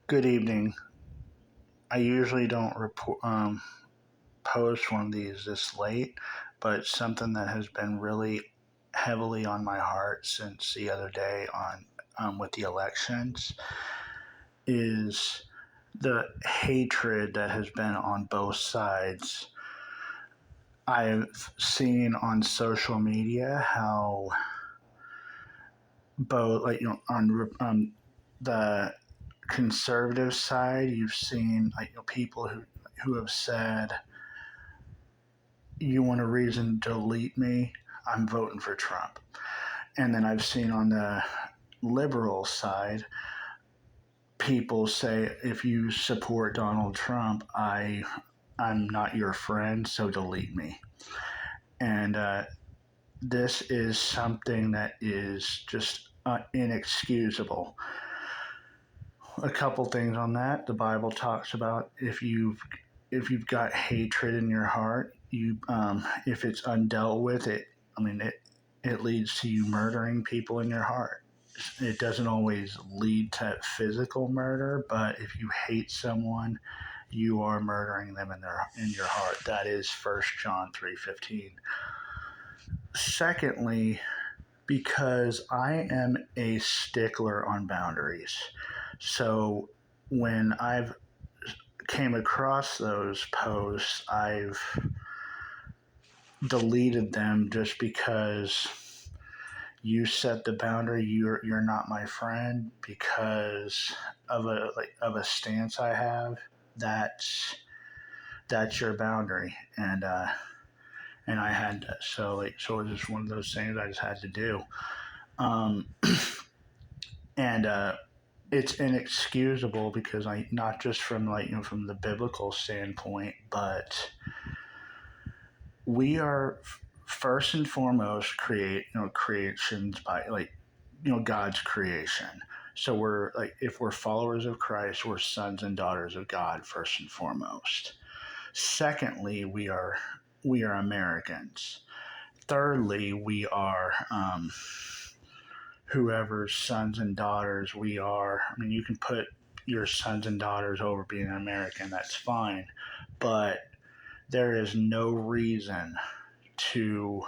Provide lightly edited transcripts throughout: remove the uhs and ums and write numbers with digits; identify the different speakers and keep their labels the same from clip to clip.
Speaker 1: Good evening. I usually don't post one of these this late, but something that has been really heavily on my heart since the other day on with the elections is the hatred that has been on both sides. I've seen on social media how both, on the conservative side, you've seen people who have said, "You want a reason to delete me? I'm voting for Trump." And then I've seen on the liberal side people say, "If you support Donald Trump, I'm not your friend, so delete me." And this is something that is just inexcusable. A couple things on that. The Bible talks about if you've got hatred in your heart, if it's undealt with, it leads to you murdering people in your heart. It doesn't always lead to physical murder, but if you hate someone, you are murdering them in your heart. That is 1 John 3:15. Secondly, because I am a stickler on boundaries. So when I've came across those posts, I've deleted them just because you set the boundary. You're not my friend because of a stance I have. That's your boundary, and I had to, so it was just one of those things I just had to do. Um, and it's inexcusable because I not just from from the biblical standpoint, but we are first and foremost creations by God's creation. So we're if we're followers of Christ, we're sons and daughters of God first and foremost. Secondly, we are Americans. Thirdly, we are whoever's sons and daughters we are. I mean, you can put your sons and daughters over being an American, that's fine. But there is no reason to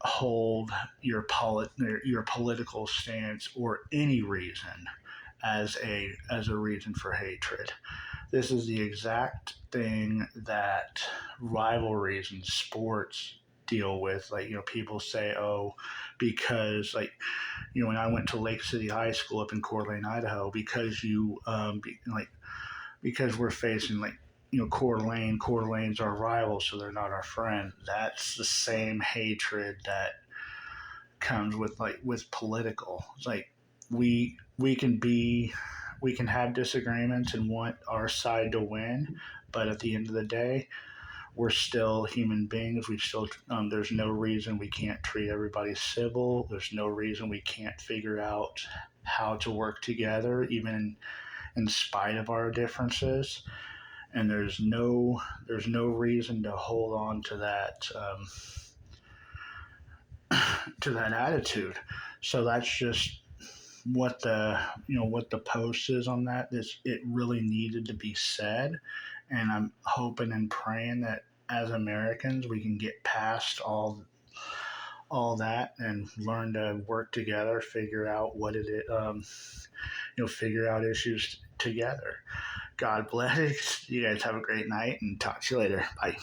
Speaker 1: hold your political stance or any reason as a reason for hatred. This is the exact thing that rivalries in sports deal with. People say, "Oh, because when I went to Lake City High School up in Coeur d'Alene, Idaho, because because we're facing Coeur d'Alene. Coeur d'Alene's our rival, so they're not our friend." That's the same hatred that comes with political. It's we can have disagreements and want our side to win, but at the end of the day, we're still human beings. There's no reason we can't treat everybody civil. There's no reason we can't figure out how to work together, even in spite of our differences. And there's no reason to hold on to that attitude. So that's just what the post is on that. It really needed to be said, and I'm hoping and praying that as Americans we can get past all that and learn to work together, figure out what it is, figure out issues together. God bless. You guys have a great night and talk to you later. Bye.